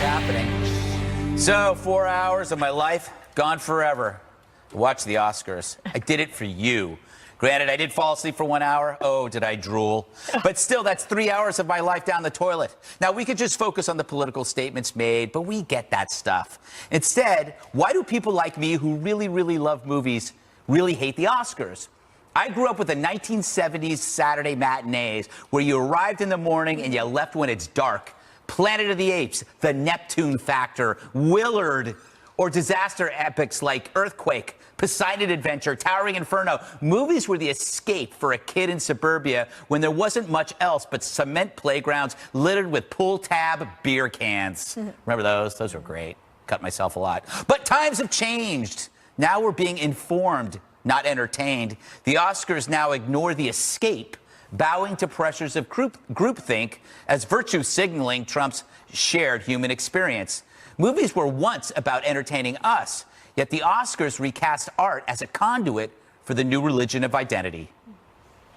happening. So, 4 hours of my life gone forever. Watch the Oscars. I did it for you. Granted, I did fall asleep for 1 hour. Oh, did I drool. But still, that's 3 hours of my life down the toilet. Now, we could just focus on the political statements made, but we get that stuff. Instead, why do people like me who really, really love movies really hate the Oscars? I grew up with the 1970s Saturday matinees where you arrived in the morning and you left when it's dark. Planet of the Apes, The Neptune Factor, Willard, or disaster epics like Earthquake, Poseidon Adventure, Towering Inferno. Movies were the escape for a kid in suburbia when there wasn't much else but cement playgrounds littered with pull-tab beer cans. Remember those? Those were great. Cut myself a lot. But times have changed. Now we're being informed, not entertained. The Oscars now ignore the escape, bowing to pressures of groupthink as virtue signaling Trump's shared human experience. Movies were once about entertaining us, yet the Oscars recast art as a conduit for the new religion of identity.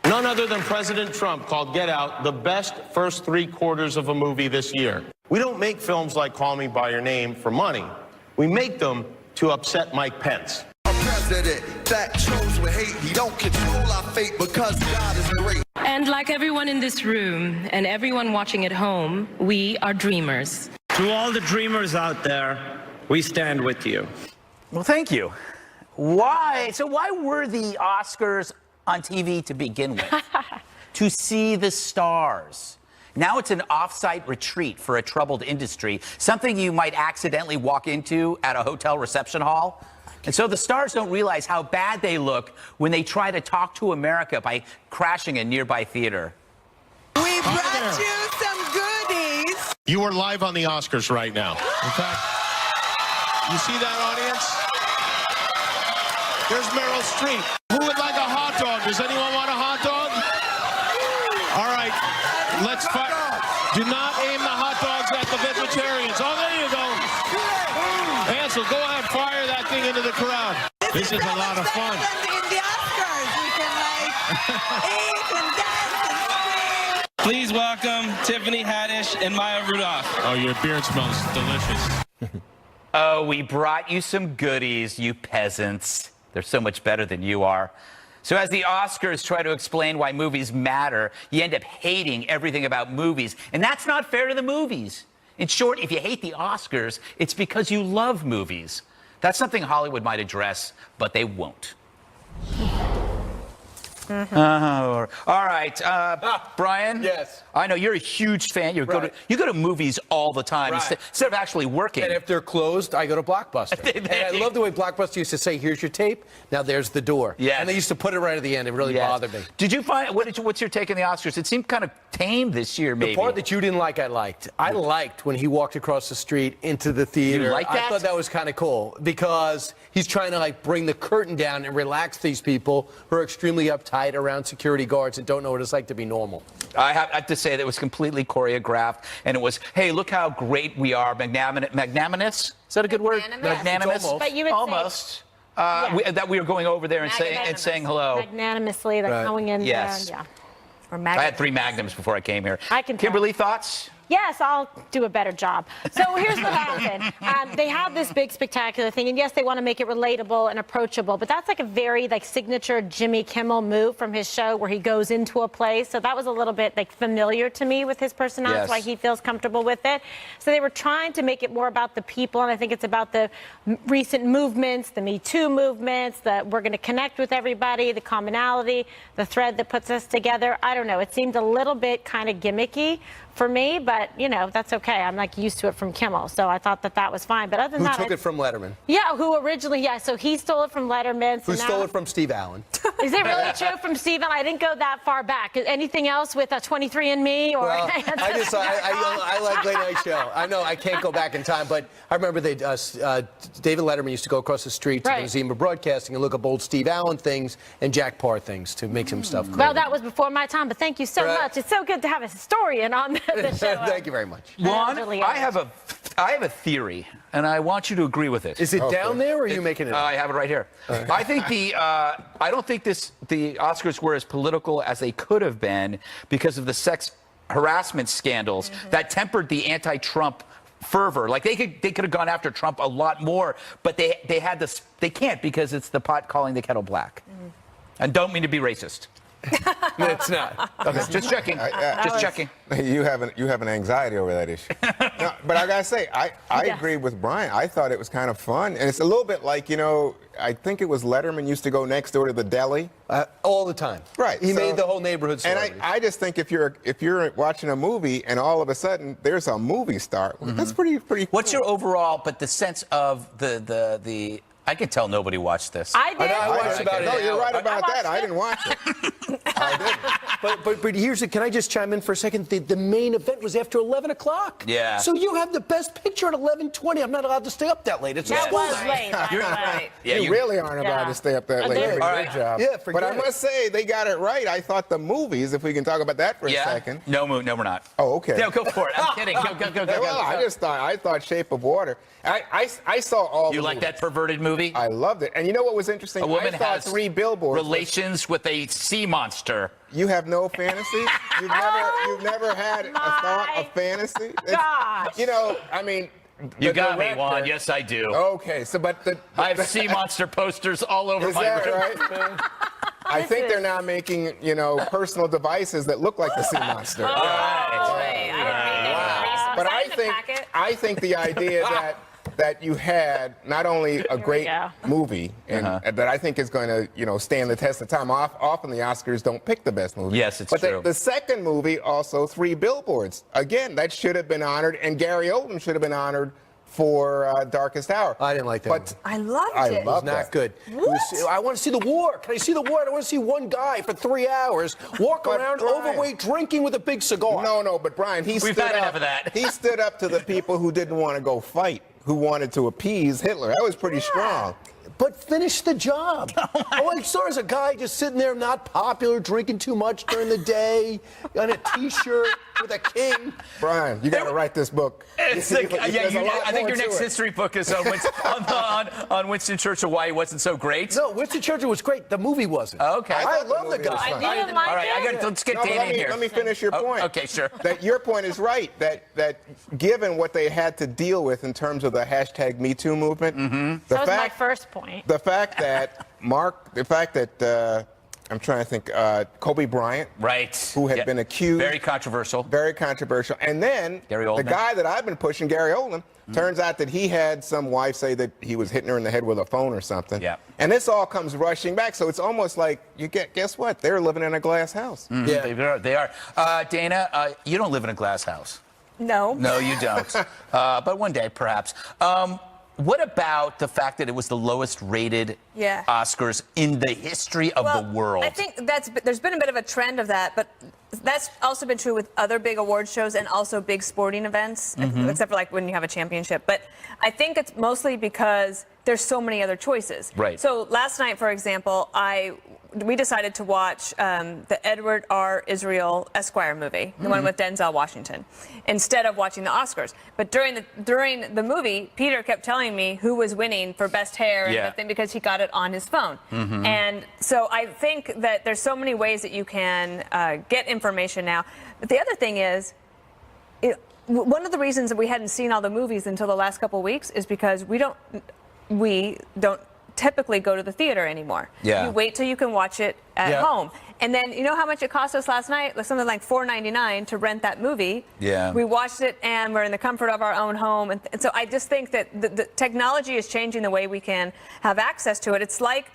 None other than President Trump called Get Out the best first 3 quarters of a movie this year. We don't make films like Call Me By Your Name for money. We make them to upset Mike Pence. President that chose with hate, he don't control our fate because God is great. And like everyone in this room and everyone watching at home, we are dreamers. To all the dreamers out there, we stand with you. Well, thank you. Why were the Oscars on TV to begin with? To see the stars. Now it's an off-site retreat for a troubled industry, something you might accidentally walk into at a hotel reception hall. And so the stars don't realize how bad they look when they try to talk to America by crashing a nearby theater. We brought you some goodies. You are live on the Oscars right now. In fact, you see that audience? There's Meryl Streep. Who would like a hot dog? Does anyone want a hot dog? All right, let's fire. Do not aim the hot dogs at the vegetarians. Oh, there you go. Ansel, go ahead, fire that thing into the crowd. This is a lot of fun. In the Oscars, we can eat and dance and scream. Please welcome Tiffany Haddish and Maya Rudolph. Oh, your beard smells delicious. Oh, we brought you some goodies, you peasants. They're so much better than you are. So as the Oscars try to explain why movies matter, you end up hating everything about movies. And that's not fair to the movies. In short, if you hate the Oscars, it's because you love movies. That's something Hollywood might address, but they won't. All right, Brian. Yes. I know you're a huge fan. You go to movies all the time instead of actually working. And if they're closed, I go to Blockbuster. And I love the way Blockbuster used to say, "Here's your tape. Now there's the door." Yes. And they used to put it right at the end. It really bothered me. Did you find what's your take on the Oscars? It seemed kind of tame this year, maybe. The part that you didn't like, I liked. I liked when he walked across the street into the theater. You like that? I thought that was kind of cool because he's trying to bring the curtain down and relax these people who are extremely uptight around security guards and don't know what it's like to be normal. I have to say that it was completely choreographed, and it was, hey, look how great we are, magnanimous. Is that a good word? Magnanimous. But you would almost. That we were going over there and saying hello. Magnanimously, like going in there. And, yeah. Or I had 3 magnums before I came here. I can Kimberly, thoughts? Yes, I'll do a better job. So here's what happened. They have this big, spectacular thing, and yes, they want to make it relatable and approachable, but that's like a very signature Jimmy Kimmel move from his show where he goes into a place. So that was a little bit familiar to me with his personality. That's why he feels comfortable with it. So they were trying to make it more about the people, and I think it's about the recent movements, the Me Too movements, that we're going to connect with everybody, the commonality, the thread that puts us together. I don't know. It seemed a little bit kind of gimmicky for me, but, that's okay. I'm used to it from Kimmel, so I thought that was fine. But other than that... Who took it from Letterman? Yeah, who originally, so he stole it from Letterman. So who stole it from Steve Allen? Is it really true from Steve Allen? I didn't go that far back. Anything else with 23andMe? Or well, I like Late Night Show. I know I can't go back in time, but I remember David Letterman used to go across the street to Zima Broadcasting and look up old Steve Allen things and Jack Parr things to make some stuff clear. Well, that was before my time, but thank you so much. It's so good to have a historian on the show. Thank you very much. Juan, I have a theory, and I want you to agree with it. Is it down there, or are you making it up? I have it right here. I think I don't think the Oscars were as political as they could have been because of the sex harassment scandals that tempered the anti-Trump fervor. Like they could have gone after Trump a lot more, but they had this. They can't because it's the pot calling the kettle black. And don't mean to be racist. It's not. Okay, just checking. Just checking. You have an anxiety over that issue. No, but I gotta say, I agree with Brian. I thought it was kind of fun, and it's a little bit like, I think it was Letterman used to go next door to the deli. All the time. Right. He made the whole neighborhood celebrities. And I just think if you're watching a movie and all of a sudden there's a movie star, that's pretty cool. What's your overall, but the sense of the I can tell nobody watched this. I did. I watched about it. No, you're right about that. watched I it. didn't watch it. I did. But here's the. Can I just chime in for a second? The main event was after 11 o'clock. Yeah. So you have the best picture at 11:20. I'm not allowed to stay up that late. It's a That school was night. late. You're Right. Yeah, you really aren't allowed to stay up that late. did. Good All right. job. Yeah, forget but I it. must say, they got it right. I thought the movies, if we can talk about that for a second. No, we're not. Oh, okay. No, go for it. I'm kidding. Go. Well, I thought Shape of Water. I saw all You the like movies. that perverted movie? I loved it. And you know what was interesting? A woman I saw has 3 billboards. relations with a sea monster. You have no fantasy? You've never had a thought of fantasy? gosh. I mean, You the got me, director- Juan. Yes, I do. Okay, so but I have sea monster posters all over Is my that room. right? I think they're now making, personal devices that look like the sea monster. But I think the idea that you had not only a great movie and that I think is going to stand the test of time. Often the Oscars don't pick the best movie. Yes, it's but true. The second movie also 3 billboards. Again, that should have been honored, and Gary Oldman should have been honored for Darkest Hour. I didn't like that But movie. I loved I it. loved Not that. good. What? I want to see the war. Can I see the war? I don't want to see one guy for 3 hours walk But around Brian- overweight, drinking with a big cigar. No, but Brian, he We've stood had up. enough of that. He stood up to the people who didn't want to go fight, who wanted to appease Hitler. That was pretty strong. But finish the job. All I saw is a guy just sitting there, not popular, drinking too much during the day, on a T-shirt with a king. Brian, you got to write this book. It's like, There's a lot I think more your to next it. history book is on Winston Churchill, why he wasn't so great. No, Winston Churchill was great. The movie wasn't. Okay. I thought the love the movie was guy. fun. You didn't like All right, it? let's get No, but Dana in here. let me finish your point. Okay, sure. That your point is right. That given what they had to deal with in terms of the hashtag Me Too movement, That was my first point. the fact that I'm trying to think, Kobe Bryant, Right. who had Yeah. been accused. Very controversial. Very controversial. And then Gary the Oldman. guy that I've been pushing, Gary Oldman, turns out that he had some wife say that he was hitting her in the head with a phone or something. Yeah. And this all comes rushing back. So it's almost like guess what? They're living in a glass house. Yeah. They are. Dana, you don't live in a glass house. No. No, you don't. But one day, perhaps. What about the fact that it was the lowest rated Yeah. Oscars in the history of the world? I think there's been a bit of a trend of that, but that's also been true with other big award shows and also big sporting events, except for like when you have a championship. But I think it's mostly because there's so many other choices. Right. So last night, for example, we decided to watch the Edward R. Israel Esquire movie, the one with Denzel Washington, instead of watching the Oscars. But during the movie, Peter kept telling me who was winning for best hair and everything because he got it on his phone. And so I think that there's so many ways that you can get information now. But the other thing is, one of the reasons that we hadn't seen all the movies until the last couple of weeks is because we don't typically go to the theater anymore. Yeah. You wait till you can watch it at home. And then you know how much it cost us last night? Like something like $4.99 to rent that movie. Yeah. We watched it and we're in the comfort of our own home. And so I just think that the technology is changing the way we can have access to it. It's like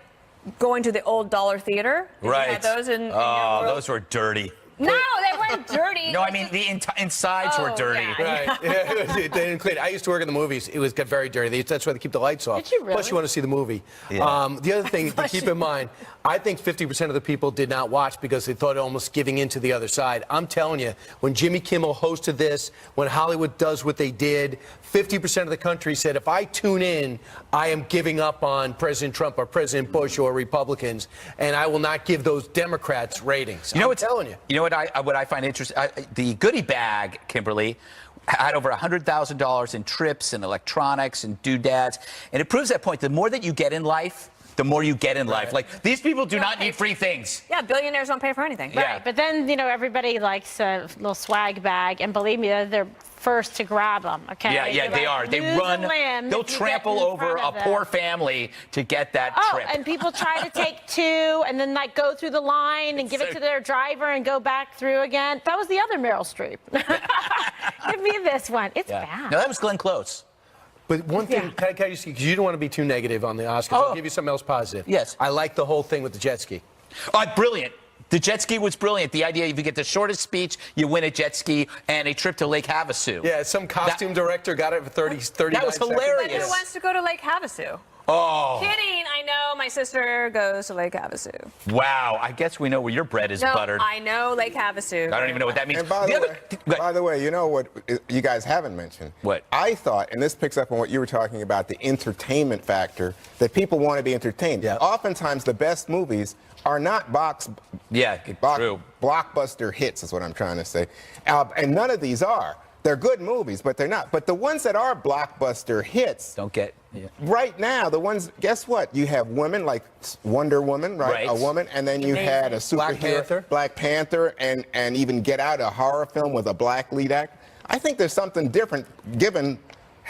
going to the old dollar theater. You Right. had those in your oh, world. those were dirty. No, they weren't dirty. No, I mean the insides were Oh, dirty. yeah. Right. Yeah, they didn't clean it. I used to work in the movies. It got very dirty. That's why they keep the lights off. Did you really? Plus, you want to see the movie. Yeah. The other thing to keep in mind, I think 50% of the people did not watch because they thought almost giving in to the other side. I'm telling you, when Jimmy Kimmel hosted this, when Hollywood does what they did, 50% of the country said, if I tune in, I am giving up on President Trump or President Bush or Republicans, and I will not give those Democrats ratings. You know I'm what's telling you. You know what I find interesting? The goodie bag, Kimberly, had over $100,000 in trips and electronics and doodads, and it proves that point. The more that you get in life, the more you get in life. Like, these people do not need free things. Yeah, billionaires don't pay for anything. Yeah. Right, but then, everybody likes a little swag bag, and believe me, they're first to grab them. Okay. Yeah, they are. They lose run. a limb They'll if you trample get in over front a of them. poor family to get that trip. And people try to take two and then like go through the line and give it to their driver and go back through again. That was the other Meryl Streep. Give me this one. It's bad. No, that was Glenn Close. But one thing, can I just, because you don't want to be too negative on the Oscars, I'll give you something else positive. Yes. I like the whole thing with the jet ski. Brilliant. The jet ski was brilliant. The idea, if you get the shortest speech, you win a jet ski and a trip to Lake Havasu. Yeah, some costume director got it for 39 That was seconds. hilarious. But who wants to go to Lake Havasu? Oh. Kidding. I know my sister goes to Lake Havasu. Wow. I guess we know where your bread is No, buttered. I know Lake Havasu. I don't even know what that means. And by the way, you know what you guys haven't mentioned? What? I thought, and this picks up on what you were talking about, the entertainment factor, that people want to be entertained. Yeah. Oftentimes, the best movies are not true. blockbuster hits, is what I'm trying to say. And none of these are. They're good movies, but they're not. But the ones that are blockbuster hits, Don't get. right now, the ones, guess what? You have women like Wonder Woman, right? Right. A woman, and then you had a superhero, Black Panther, and even Get Out, a horror film with a black lead actor. I think there's something different given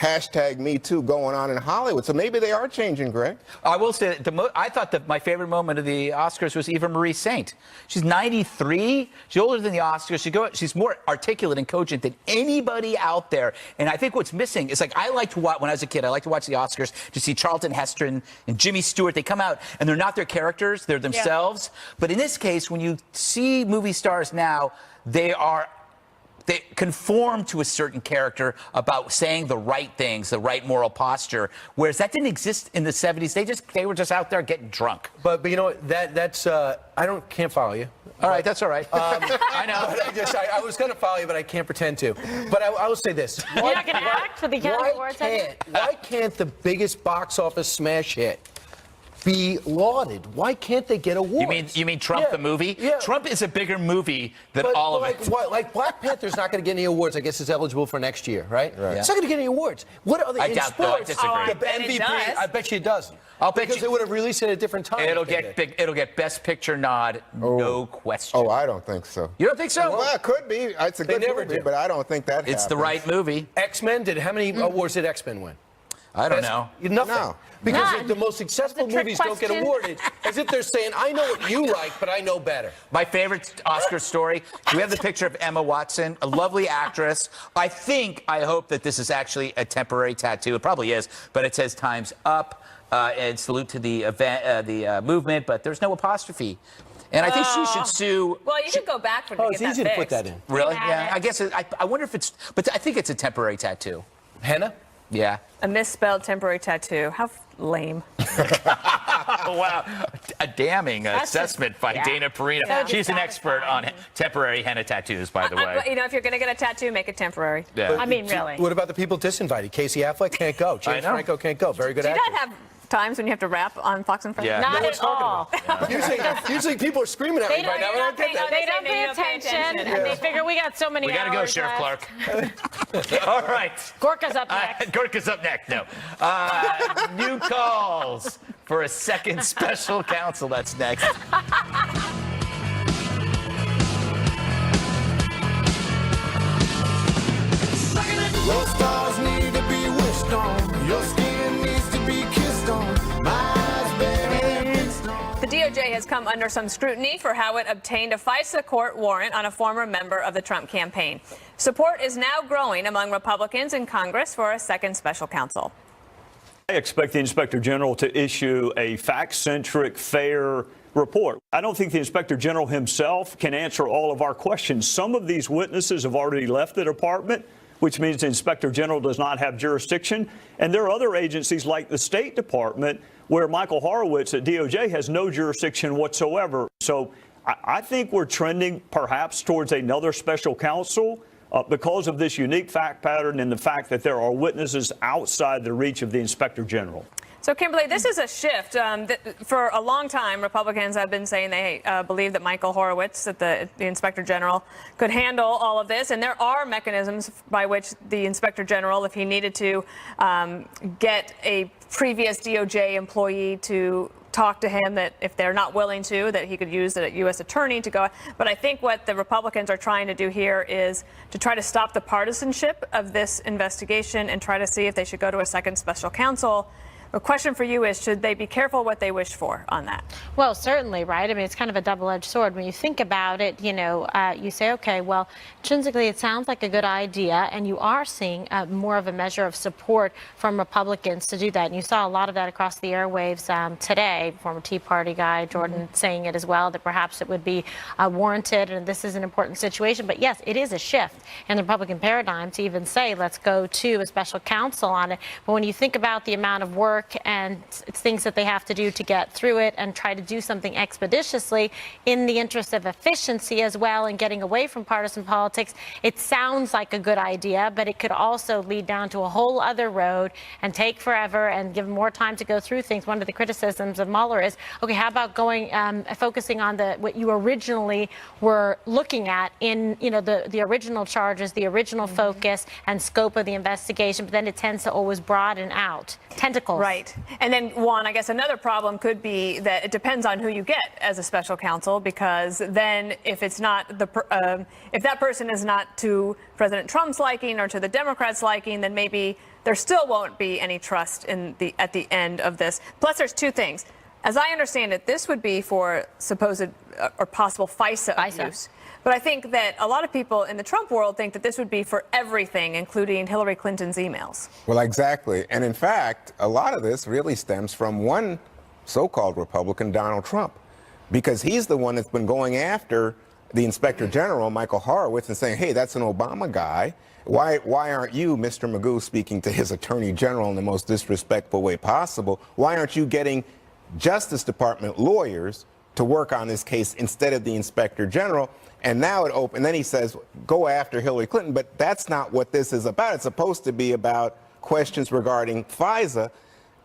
#MeToo going on in Hollywood. So maybe they are changing, Greg. I will say that I thought that my favorite moment of the Oscars was Eva Marie Saint. She's 93. She's older than the Oscars. She's more articulate and cogent than anybody out there. And I think what's missing is, like, I liked to watch, when I was a kid, I liked to watch the Oscars to see Charlton Heston and Jimmy Stewart. They come out and they're not their characters, they're themselves. But in this case, when you see movie stars now, they conform to a certain character about saying the right things, the right moral posture, whereas that didn't exist in the 70s. They were just out there getting drunk. But you know what? That's I can't follow you. All right, that's all right. I know. But I was going to follow you, but I can't pretend to. But I will say this: You're not going to act for the Academy Awards? Why can't the biggest box office smash hit be lauded? Why can't they get awards? You mean Trump the movie? Yeah. Trump is a bigger movie than But all of it. Like Black Panther's not going to get any awards. I guess it's eligible for next year, right? It's not going to get any awards. What are they in doubt, though. I sports? disagree. I The bet it MVP. does. I bet you it doesn't. I'll bet because you- it would have released it at a different time. It'll if they get did. it'll get Best Picture nod, no question. Oh, I don't think so. You don't think so? Well, it could be. It's a good never movie, do. but I don't think that It's the happens. right movie. X-Men did. How many awards did X-Men win? I don't know. Nothing. No. Because None. the most successful It's a trick movies don't get question. awarded, as if they're saying, "I know what you like, but I know better." My favorite Oscar story. We have the picture of Emma Watson, a lovely actress. I hope that this is actually a temporary tattoo. It probably is, but it says "Time's Up" and salute to the event, the movement. But there's no apostrophe, and I think she should sue. Well, you could go back for Oh, to it's get easy that to put fixed. that in. Really? Got Yeah. it. I guess. I wonder if it's. But I think it's a temporary tattoo. Henna? Yeah. A misspelled temporary tattoo. How lame. Oh, wow. A damning That's assessment just- by yeah. Dana Perino. So She's an expert on temporary henna tattoos, by the way. You know, if you're going to get a tattoo, make it temporary. Yeah. I mean, really. What about the people disinvited? Casey Affleck can't go. James know. Franco can't go. Very good Do you actor. not have times when you have to rap on Fox and Friends? Yeah. Not No at one's talking all. Usually people are screaming at me They right now. don't, and I don't get that. they don't pay attention, and they figure we got so many We got to go, hours Sheriff left. Clark. All right. Gorka's up next. Gorka's up next. No. New calls for a second special counsel. That's next. Your stars need to be wished on. Your skin needs to be kissed on. My eyes better fixed on. The DOJ has come under some scrutiny for how it obtained a FISA court warrant on a former member of the Trump campaign. Support is now growing among Republicans in Congress for a second special counsel. I expect the Inspector General to issue a fact-centric, fair report. I don't think the Inspector General himself can answer all of our questions. Some of these witnesses have already left the department, which means the Inspector General does not have jurisdiction. And there are other agencies like the State Department where Michael Horowitz at DOJ has no jurisdiction whatsoever. So I think we're trending perhaps towards another special counsel because of this unique fact pattern and the fact that there are witnesses outside the reach of the Inspector General. So, Kimberly, this is a shift. For a long time, Republicans have been saying they believe that Michael Horowitz, that the Inspector General, could handle all of this. And there are mechanisms by which the Inspector General, if he needed to, get a previous DOJ employee to talk to him that if they're not willing to, that he could use a U.S. attorney to go. But I think what the Republicans are trying to do here is to try to stop the partisanship of this investigation and try to see if they should go to a second special counsel. The question for you is, should they be careful what they wish for on that? Well, certainly, right? I mean, it's kind of a double-edged sword. When you think about it, you say, okay, well, intrinsically, it sounds like a good idea, and you are seeing more of a measure of support from Republicans to do that. And you saw a lot of that across the airwaves today. Former Tea Party guy, Jordan, saying it as well, that perhaps it would be warranted, and this is an important situation. But yes, it is a shift in the Republican paradigm to even say, let's go to a special counsel on it. But when you think about the amount of work and things that they have to do to get through it and try to do something expeditiously in the interest of efficiency as well and getting away from partisan politics, it sounds like a good idea, but it could also lead down to a whole other road and take forever and give more time to go through things. One of the criticisms of Mueller is, okay, how about focusing on what you originally were looking at in, the original charges, the original focus and scope of the investigation, but then it tends to always broaden out. Tentacles. Right. And then, Juan, I guess another problem could be that it depends on who you get as a special counsel, because then if it's not if that person is not to President Trump's liking or to the Democrats' liking, then maybe there still won't be any trust at the end of this. Plus, there's two things. As I understand it, this would be for supposed or possible FISA abuse. But I think that a lot of people in the Trump world think that this would be for everything, including Hillary Clinton's emails. Well, exactly. And in fact, a lot of this really stems from one so-called Republican, Donald Trump, because he's the one that's been going after the Inspector General, Michael Horowitz, and saying, hey, that's an Obama guy. Why aren't you, Mr. Magoo, speaking to his Attorney General in the most disrespectful way possible? Why aren't you getting Justice Department lawyers to work on this case instead of the Inspector General? And now and then he says, go after Hillary Clinton, but that's not what this is about. It's supposed to be about questions regarding FISA.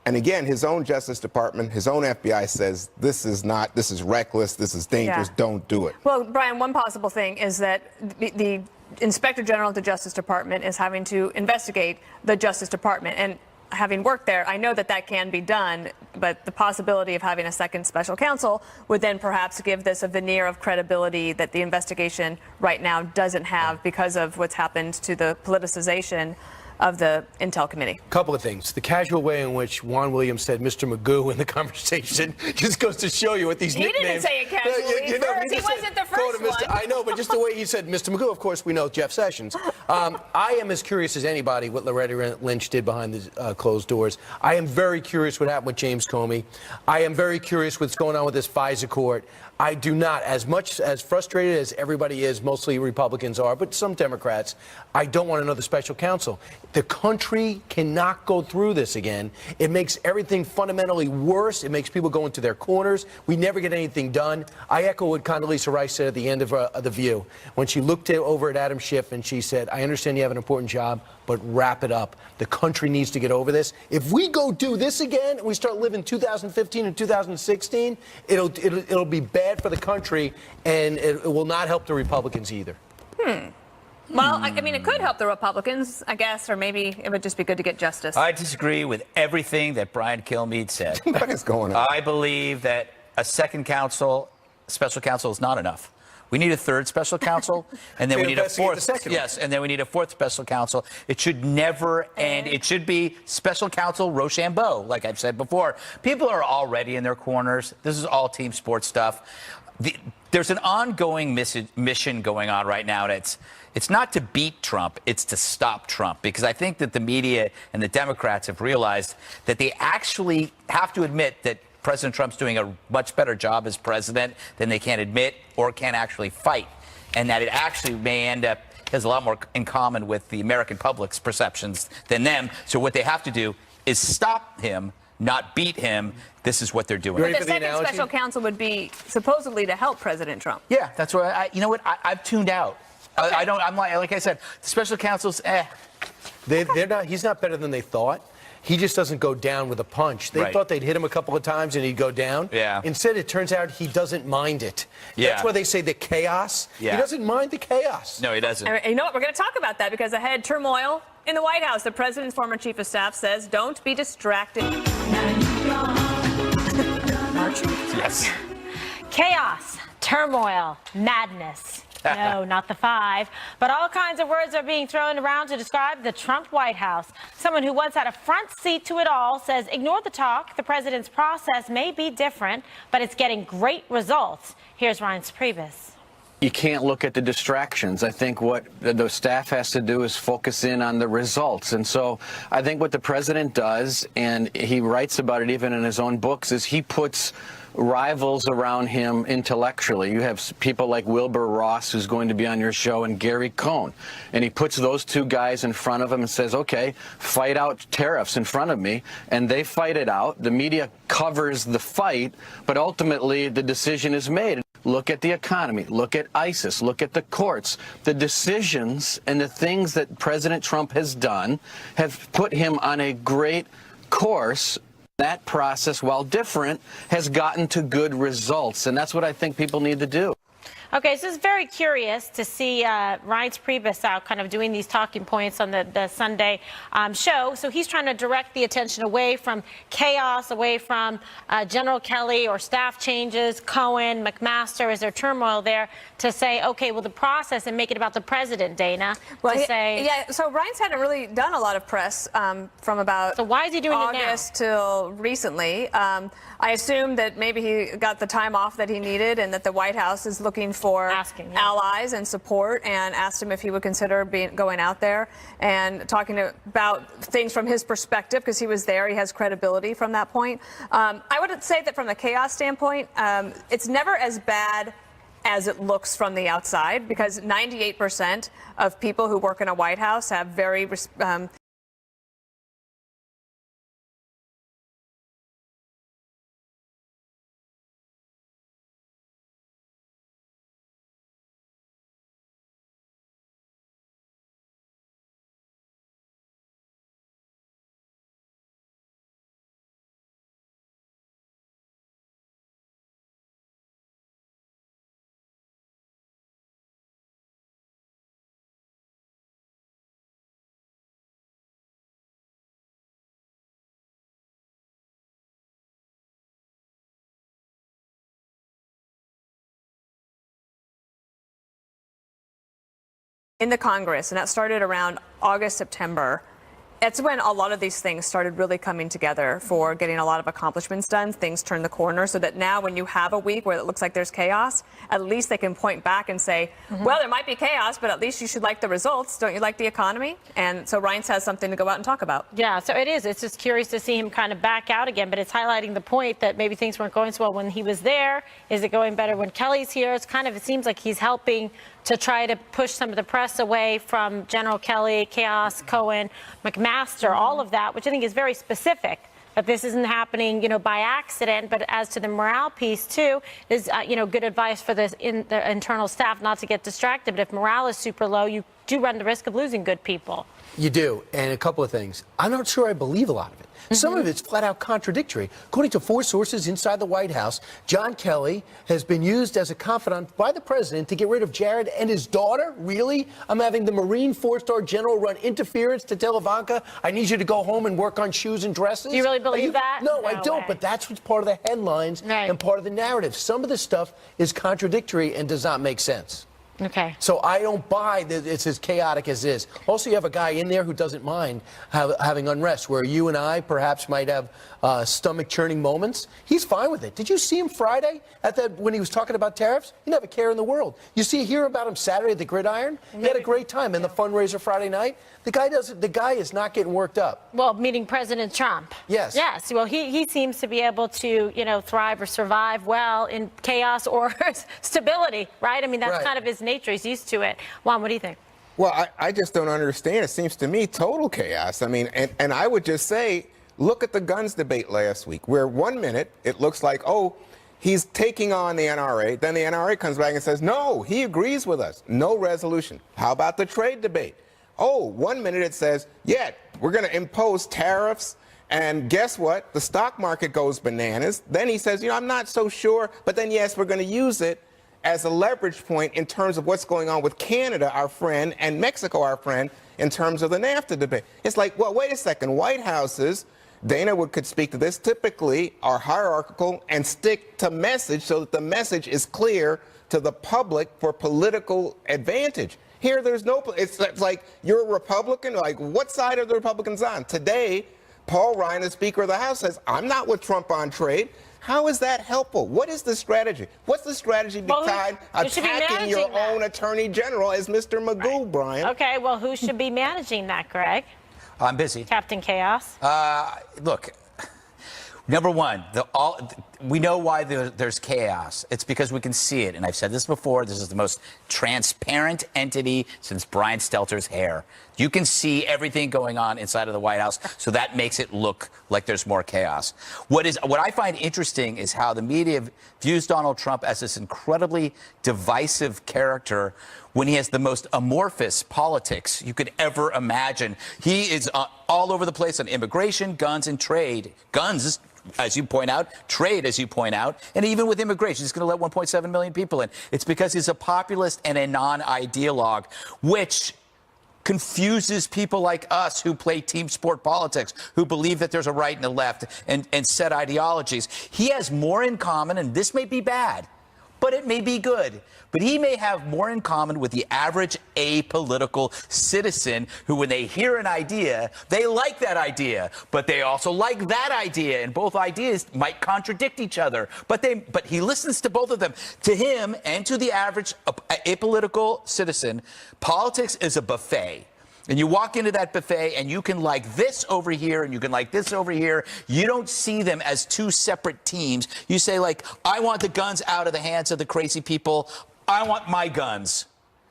And again, his own Justice Department, his own FBI says, this is reckless, this is dangerous, don't do it. Well, Brian, one possible thing is that the Inspector General of the Justice Department is having to investigate the Justice Department. And having worked there, I know that can be done, but the possibility of having a second special counsel would then perhaps give this a veneer of credibility that the investigation right now doesn't have because of what's happened to the politicization of the Intel Committee. A couple of things. The casual way in which Juan Williams said Mr. Magoo in the conversation just goes to show you what these nicknames... He didn't say it casually first. He wasn't the first one. I know, but just the way he said Mr. Magoo, of course, we know Jeff Sessions. I am as curious as anybody what Loretta Lynch did behind the closed doors. I am very curious what happened with James Comey. I am very curious what's going on with this FISA court. I do not, as much as frustrated as everybody is, mostly Republicans are, but some Democrats, I don't want another special counsel. The country cannot go through this again. It makes everything fundamentally worse. It makes people go into their corners. We never get anything done. I echo what Condoleezza Rice said at the end of The View, when she looked over at Adam Schiff and she said, I understand you have an important job, but wrap it up. The country needs to get over this. If we go do this again and we start living 2015 and 2016, it'll be bad for the country, and it will not help the Republicans either. Well, I mean, it could help the Republicans, I guess, or maybe it would just be good to get justice. I disagree with everything that Brian Kilmeade said. What is going on? I believe that a second special counsel is not enough. We need a third special counsel, and then we need a fourth. Yes, and then we need a fourth special counsel. It should never end. It should be special counsel Rochambeau, like I've said before. People are already in their corners. This is all team sports stuff. There's an ongoing mission going on right now, and it's not to beat Trump, it's to stop Trump, because I think that the media and the Democrats have realized that they actually have to admit that President Trump's doing a much better job as president than they can admit or can actually fight, and that it actually may end up has a lot more in common with the American public's perceptions than them. So what they have to do is stop him, not beat him. This is what they're doing. But the second special counsel would be supposedly to help President Trump. Yeah, that's what you know what? I've tuned out. Okay. I don't. I'm like I said, the special counsel's. They're not. He's not better than they thought. He just doesn't go down with a punch. They thought they'd hit him a couple of times and he'd go down. Yeah. Instead, it turns out he doesn't mind it. Yeah. That's why they say the chaos. Yeah. He doesn't mind the chaos. No, he doesn't. And you know what? We're going to talk about that because ahead, turmoil in the White House. The president's former chief of staff says, don't be distracted. aren't you? Yes. Chaos, turmoil, madness. No, not the 5. But all kinds of words are being thrown around to describe the Trump White House. Someone who once had a front seat to it all says, ignore the talk. The president's process may be different, but it's getting great results. Here's Ryan Priebus. You can't look at the distractions. I think what the staff has to do is focus in on the results. And so I think what the president does, and he writes about it even in his own books, is he puts rivals around him intellectually. You have people like Wilbur Ross, who's going to be on your show, and Gary Cohn. And he puts those two guys in front of him and says, okay, fight out tariffs in front of me. And they fight it out. The media covers the fight, but ultimately the decision is made. Look at the economy. Look at ISIS. Look at the courts. The decisions and the things that President Trump has done have put him on a great course. That process, while different, has gotten to good results. And that's what I think people need to do. Okay, so it's very curious to see Ryan Priebus out kind of doing these talking points on the Sunday show. So he's trying to direct the attention away from chaos, away from General Kelly or staff changes, Cohen, McMaster, is there turmoil there, to say, okay, well, the process, and make it about the president, Dana. Well, yeah, so Ryan's hadn't really done a lot of press from about so why is he doing August it now? till recently. I assume that maybe he got the time off that he needed and that the White House is looking for allies and support, and asked him if he would consider going out there and talking about things from his perspective, because he was there. He has credibility from that point. I would say that from the chaos standpoint, it's never as bad as it looks from the outside, because 98% of people who work in a White House have very in the Congress, and that started around August, September. It's when a lot of these things started really coming together for getting a lot of accomplishments done. Things turned the corner, so that now when you have a week where it looks like there's chaos, at least they can point back and say, well, there might be chaos, but at least you should like the results. Don't you like the economy? And so Reince has something to go out and talk about. Yeah, so it is. It's just curious to see him kind of back out again, but it's highlighting the point that maybe things weren't going so well when he was there. Is it going better when Kelly's here? It's kind of, it seems like he's helping to try to push some of the press away from General Kelly, Chaos, Cohen, McMaster, all of that, which I think is very specific. That this isn't happening, by accident. But as to the morale piece too, is good advice for the internal staff not to get distracted. But if morale is super low, you do run the risk of losing good people. You do, and a couple of things. I'm not sure I believe a lot of it. Some of it's flat out contradictory. According to 4 sources inside the White House, John Kelly has been used as a confidant by the president to get rid of Jared and his daughter. Really? I'm having the Marine 4-star general run interference to tell Ivanka, I need you to go home and work on shoes and dresses. Do you really believe that? No, I don't, but that's what's part of the headlines and part of the narrative. Some of the stuff is contradictory and does not make sense. Okay. So I don't buy that it's as chaotic as it is. Also, you have a guy in there who doesn't mind having unrest, where you and I perhaps might have stomach-churning moments. He's fine with it. Did you see him Friday when he was talking about tariffs? He didn't have a care in the world. You hear about him Saturday at the Gridiron? He had a great time. And the fundraiser Friday night? The guy is not getting worked up. Well, meeting President Trump. Yes. Yes. Well, he seems to be able to, thrive or survive well in chaos or stability, right? I mean, that's kind of his nature. He's used to it. Juan, what do you think? Well, I just don't understand. It seems to me total chaos. I mean, and I would just say, look at the guns debate last week, where 1 minute it looks like, oh, he's taking on the NRA. Then the NRA comes back and says, no, he agrees with us. No resolution. How about the trade debate? Oh, 1 minute it says, yeah, we're going to impose tariffs. And guess what? The stock market goes bananas. Then he says, I'm not so sure. But then, yes, we're going to use it as a leverage point in terms of what's going on with Canada, our friend, and Mexico, our friend, in terms of the NAFTA debate. It's like, well, wait a second. White Houses Dana could speak to this, typically are hierarchical and stick to message so that the message is clear to the public for political advantage. Here, there's no, it's like you're a Republican, like what side are the Republicans on? Today, Paul Ryan, the Speaker of the House, says, I'm not with Trump on trade. How is that helpful? What is the strategy? What's the strategy behind attacking your own Attorney General as Mr. Magoo, Brian? Okay, well, who should be managing that, Greg? I'm busy. Captain Chaos? Look, number one, we know why there's chaos. It's because we can see it. And I've said this before. This is the most transparent entity since Brian Stelter's hair. You can see everything going on inside of the White House, so that makes it look like there's more chaos. What I find interesting is how the media views Donald Trump as this incredibly divisive character when he has the most amorphous politics you could ever imagine. He is all over the place on immigration, guns, and trade. Guns, as you point out, trade, as you point out, and even with immigration, he's going to let 1.7 million people in. It's because he's a populist and a non-ideologue, which confuses people like us who play team sport politics, who believe that there's a right and a left and set ideologies. He has more in common, and this may be bad, but it may be good. But he may have more in common with the average apolitical citizen who, when they hear an idea, they like that idea, but they also like that idea, and both ideas might contradict each other. But he listens to both of them. To him and to the average apolitical citizen, politics is a buffet. And you walk into that buffet and you can like this over here and you can like this over here. You don't see them as two separate teams. You say, like, I want the guns out of the hands of the crazy people. I want my guns.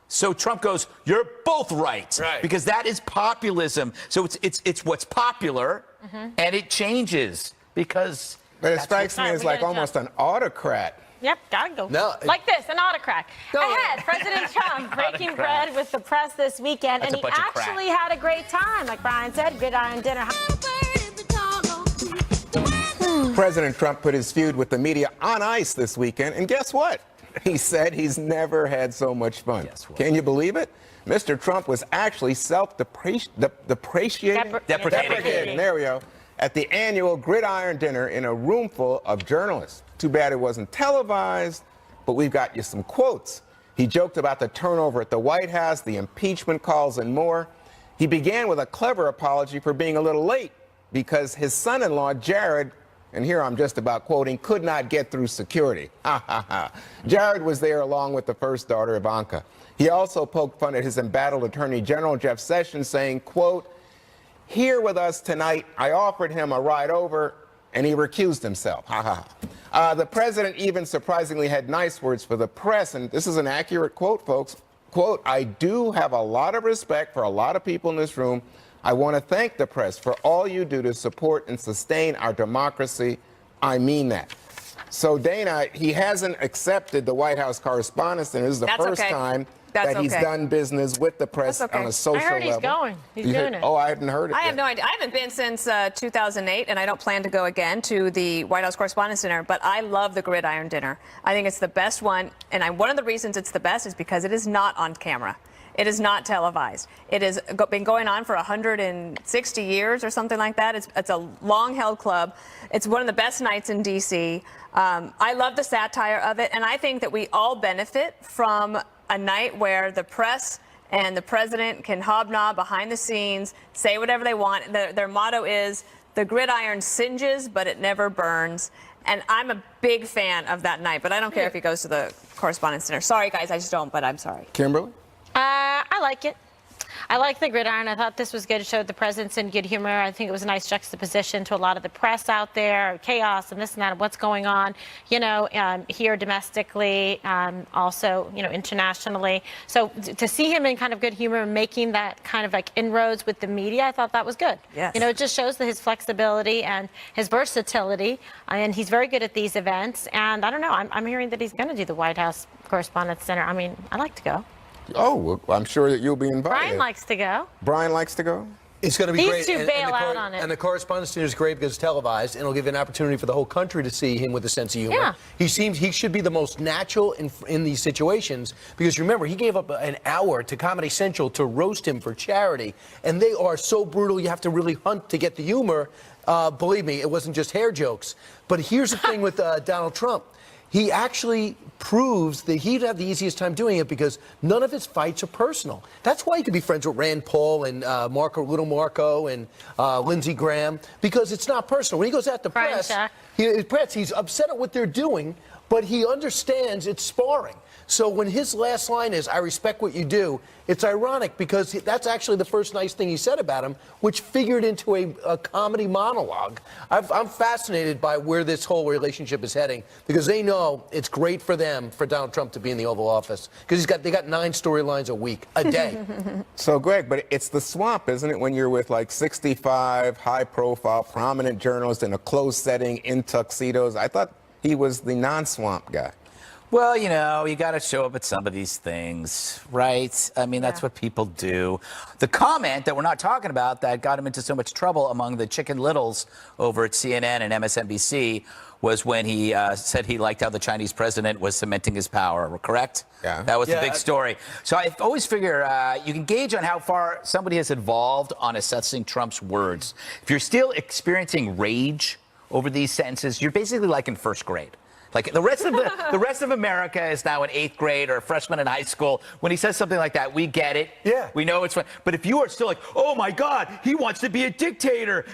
So Trump goes, you're both right. Because that is populism. So it's what's popular, and it changes because. But it strikes me as like almost an autocrat. Yep, gotta go. No, like this, an autocrat. Ahead, President Trump breaking bread with the press this weekend, and he actually had a great time. Like Brian said, gridiron dinner. President Trump put his feud with the media on ice this weekend, and guess what? He said he's never had so much fun. Can you believe it? Mr. Trump was actually deprecating. There we go. At the annual gridiron dinner in a room full of journalists. Too bad it wasn't televised, but we've got you some quotes. He joked about the turnover at the White House, the impeachment calls, and more. He began with a clever apology for being a little late because his son-in-law, Jared, and here I'm just about quoting, could not get through security. Jared was there along with the first daughter, Ivanka. He also poked fun at his embattled Attorney General, Jeff Sessions, saying, quote, here with us tonight, I offered him a ride over, and he recused himself. The president even surprisingly had nice words for the press, and this is an accurate quote, folks. Quote, I do have a lot of respect for a lot of people in this room. I want to thank the press for all you do to support and sustain our democracy. I mean that. So, Dana, he hasn't accepted the White House Correspondents' Dinner. This is the first time that he's done business with the press on a social level. I heard he's going. He's doing it. Oh, I hadn't heard it. I have no idea. I haven't been since 2008, and I don't plan to go again to the White House Correspondents' Dinner, but I love the gridiron dinner. I think it's the best one, and one of the reasons it's the best is because it is not on camera. It is not televised. It has been going on for 160 years or something like that. It's a long-held club. It's one of the best nights in D.C. I love the satire of it, and I think that we all benefit from a night where the press and the president can hobnob behind the scenes, say whatever they want. Their motto is, the gridiron singes, but it never burns. And I'm a big fan of that night, but I don't care if he goes to the Correspondents' Dinner. Sorry, guys, I just don't, but I'm sorry. Kimberly? I like it. I like the gridiron. I thought this was good. It showed the president's in good humor. I think it was a nice juxtaposition to a lot of the press out there, chaos and this and that, what's going on, here domestically, also, internationally. So to see him in kind of good humor, making that kind of like inroads with the media, I thought that was good. Yes. It just shows his flexibility and his versatility, and he's very good at these events. And I don't know, I'm hearing that he's going to do the White House Correspondents' Dinner. I mean, I'd like to go. Oh, well, I'm sure that you'll be invited. Brian likes to go. Brian likes to go? It's going to be These great. two And bail the out on it. And the correspondence dinner is great because it's televised, and it'll give an opportunity for the whole country to see him with a sense of humor. Yeah. He should be the most natural in these situations because remember, he gave up an hour to Comedy Central to roast him for charity, and they are so brutal you have to really hunt to get the humor. Believe me, it wasn't just hair jokes. But here's the thing with Donald Trump. He actually proves that he'd have the easiest time doing it because none of his fights are personal. That's why he could be friends with Rand Paul and Little Marco and Lindsey Graham, because it's not personal. When he goes at the press, he's upset at what they're doing, but he understands it's sparring. So when his last line is, "I respect what you do," it's ironic because that's actually the first nice thing he said about him, which figured into a comedy monologue. I'm fascinated by where this whole relationship is heading because they know it's great for them, for Donald Trump to be in the Oval Office because they got 9 storylines a day. So, Greg, but it's the swamp, isn't it, when you're with like 65 high-profile, prominent journalists in a closed setting in tuxedos? I thought he was the non-swamp guy. Well, you know, you got to show up at some of these things, right? I mean, that's what people do. The comment that we're not talking about that got him into so much trouble among the Chicken Littles over at CNN and MSNBC was when he said he liked how the Chinese president was cementing his power, correct? Yeah. That was the big story. So I always figure you can gauge on how far somebody has evolved on assessing Trump's words. If you're still experiencing rage over these sentences, you're basically like in first grade. Like the rest of America is now in 8th grade or a freshman in high school. When he says something like that, we get it. Yeah. We know it's fun. But if you are still like, oh my God, he wants to be a dictator.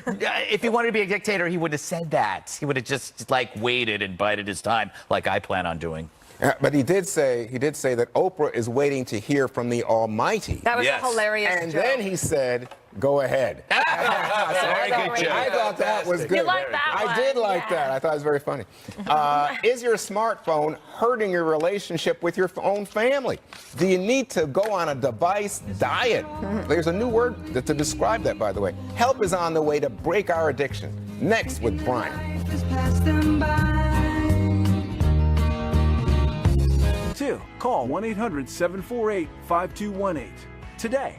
If he wanted to be a dictator, he would have said that. He would have just like waited and bided his time, like I plan on doing. But he did say that Oprah is waiting to hear from the Almighty. That was a hilarious And joke. then he said, "Go ahead." Very good joke. I thought that was good. You like that I one? did like Yeah. that. I thought it was very funny. Is your smartphone hurting your relationship with your own family? Do you need to go on a device diet? There's a new word to describe that, by the way. Help is on the way to break our addiction. Next with Brian. Call 1-800-748-5218 today.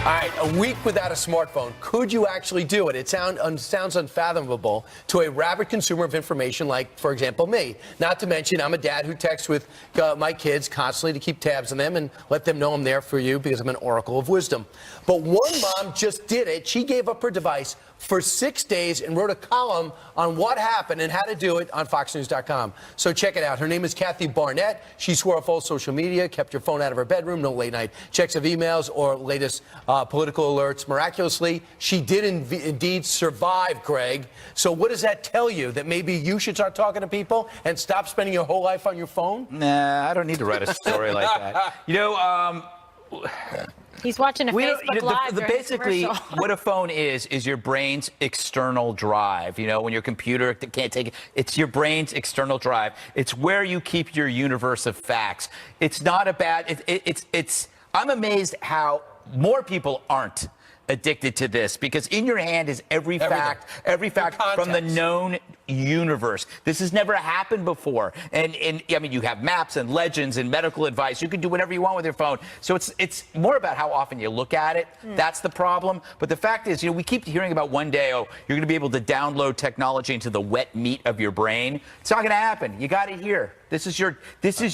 All right, a week without a smartphone. Could you actually do it? It sounds unfathomable to a rabid consumer of information like, for example, me. Not to mention, I'm a dad who texts with my kids constantly to keep tabs on them and let them know I'm there for you because I'm an oracle of wisdom. But one mom just did it. She gave up her device for 6 days and wrote a column on what happened and how to do it on FoxNews.com. So check it out. Her name is Kathy Barnett. She swore off all social media, kept her phone out of her bedroom, no late night checks of emails or latest political alerts. Miraculously, she did indeed survive, Greg. So what does that tell you? That maybe you should start talking to people and stop spending your whole life on your phone? Nah, I don't need to write a story like that. You know, He's watching a Facebook Live. Basically, commercial. what a phone is your brain's external drive. You know, when your computer can't take it, it's your brain's external drive. It's where you keep your universe of facts. It's not a bad. I'm amazed how more people aren't addicted to this because in your hand is every fact from the known universe. This has never happened before. And I mean, you have maps and legends and medical advice. You can do whatever you want with your phone. So it's more about how often you look at it. That's the problem. But the fact is, you know, we keep hearing about one day, oh, you're going to be able to download technology into the wet meat of your brain. It's not going to happen. You got it here. This is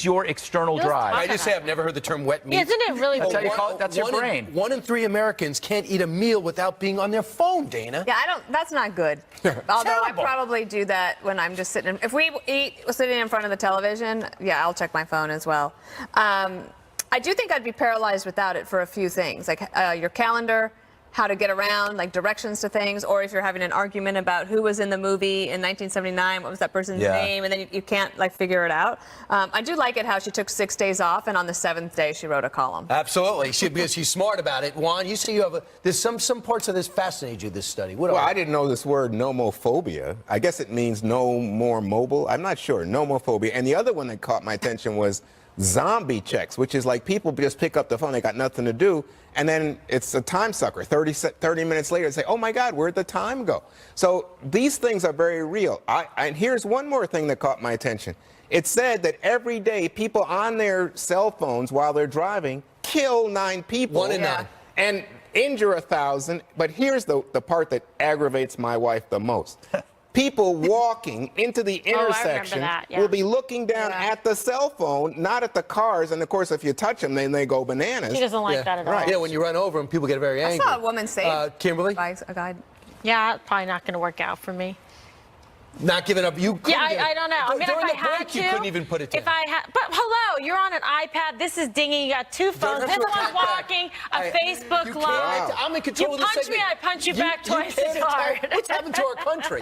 your external drive. I just say I've never heard the term wet meat. Isn't it really? That's how you call it. That's your brain. 1 in 3 Americans can't eat a meal without being on their phone, Dana. Yeah, that's not good. Although I Terrible. probably do that when I'm just sitting. If we eat sitting in front of the television, yeah, I'll check my phone as well. I do think I'd be paralyzed without it for a few things, like your calendar, how to get around, like directions to things, or if you're having an argument about who was in the movie in 1979, what was that person's name, and then you can't like figure it out. I do like it how she took 6 days off, and on the 7th day she wrote a column. Absolutely, because she's smart about it. Juan, you see, there's some parts of this fascinate you. This study. Well, I didn't know this word nomophobia. I guess it means no more mobile. I'm not sure. Nomophobia. And the other one that caught my attention was zombie checks, which is like people just pick up the phone, they got nothing to do, and then it's a time sucker. 30 minutes later, they say, oh my God, where'd the time go? So these things are very real. And here's one more thing that caught my attention. it said that every day people on their cell phones while they're driving kill 9 people. 1 in 9. And injure 1,000. But here's the part that aggravates my wife the most. People walking into the intersection that, yeah. will be looking down at the cell phone, not at the cars. And of course, if you touch them, then they go bananas. He doesn't like that at all. Right. Yeah, when you run over them, people get very angry. I saw a woman saved Kimberly? by a guy. Yeah, probably not going to work out for me. Not giving up. You couldn't Yeah, get- I don't know. I mean, During if I the had break, to, you couldn't even put it down. If I had, but hello, you're on an iPad. This is dinging. You got 2 phones. This Don't one's hurt my back. walking. A I- Facebook you Live. can't- I'm in control You of the punch segment. me, I punch you back twice can't as attack- hard. What's happened to our country?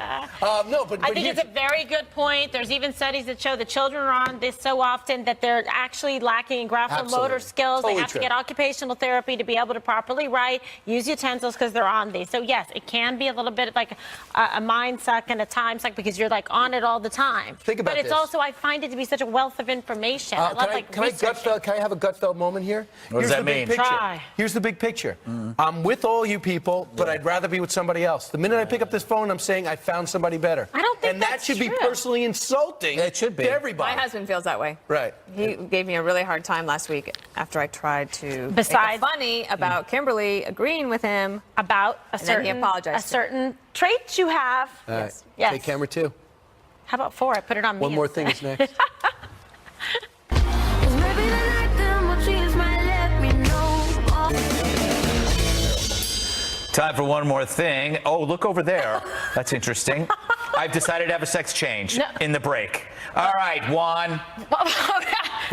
No, but I think it's a very good point. There's even studies that show that children are on this so often that they're actually lacking in graphical Absolutely. motor skills. Totally They have true. to get occupational therapy to be able to properly write, use utensils because they're on these. So yes, it can be a little bit like a mind suck and a time suck because you're like on it all the time. Think about But it's this. also, I find it to be such a wealth of information. I love like can I have a Gutfeld moment here? What does Here's that the big mean? picture. Try. Here's the big picture. I'm with all you people, but I'd rather be with somebody else. The minute I pick up this phone, I'm saying I found somebody better. I don't think and that that's should be true. personally insulting. It should be. To everybody. My husband feels that way. Right. He gave me a really hard time last week after I tried to Besides- make it funny about Kimberly agreeing with him. about a And then he certain apologized to me. certain trait you have. All right. Yes. Take camera 2. How about 4? I put it on me. One more thing is next. Time for one more thing. Oh, look over there. That's interesting. I've decided to have a sex change in the break. All right, 1.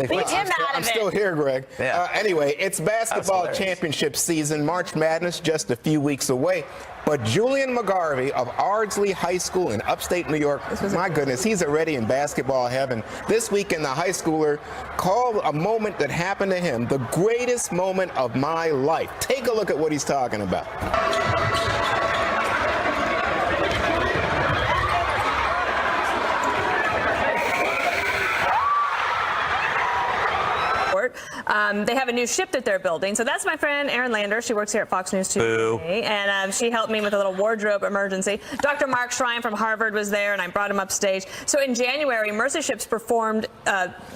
Leave him out I'm of still it. here, Greg. Yeah. Anyway, it's basketball hilarious. championship season. March Madness just a few weeks away. But Julian McGarvey of Ardsley High School in upstate New York, my goodness, he's already in basketball heaven. This weekend, the high schooler called a moment that happened to him the greatest moment of my life. Take a look at what he's talking about. They have a new ship that they're building. So that's my friend Erin Lander. She works here at Fox News today. And she helped me with a little wardrobe emergency. Dr. Mark Schrein from Harvard was there, and I brought him upstage. So in January, Mercy Ships performed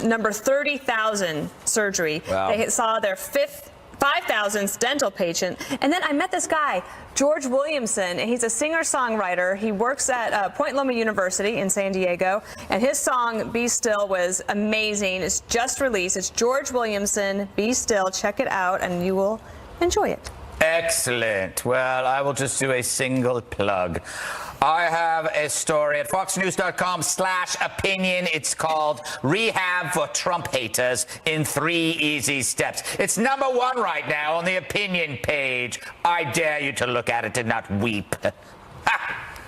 number 30,000 surgery. Wow. They saw their 5,000th dental patient. And then I met this guy, George Williamson. He's a singer-songwriter. He works at Point Loma University in San Diego. And his song, Be Still, was amazing. It's just released. It's George Williamson, Be Still. Check it out, and you will enjoy it. Excellent. Well, I will just do a single plug. I have a story at foxnews.com/opinion. It's called Rehab for Trump Haters in 3 Easy Steps. It's number 1 right now on the opinion page. I dare you to look at it and not weep.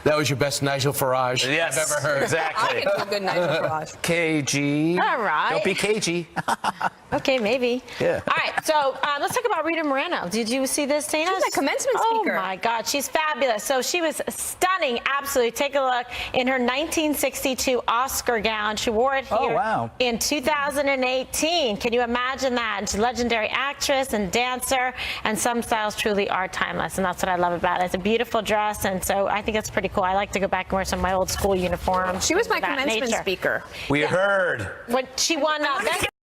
That was your best Nigel Farage Yes, I've ever heard. exactly. I can do a good Nigel Farage. KG. All right. Don't be cagey. Okay, maybe. Yeah. All right, so let's talk about Rita Moreno. Did you see this, Dana? She's a commencement speaker. Oh, my God. She's fabulous. So she was stunning, absolutely. Take a look. In her 1962 Oscar gown, she wore it here Oh, wow. in 2018. Can you imagine that? And she's a legendary actress and dancer, and some styles truly are timeless, and that's what I love about it. It's a beautiful dress, and so I think it's pretty cool. I like to go back and wear some of my old school uniforms. She was my of that commencement nature. speaker. We heard. When she won Best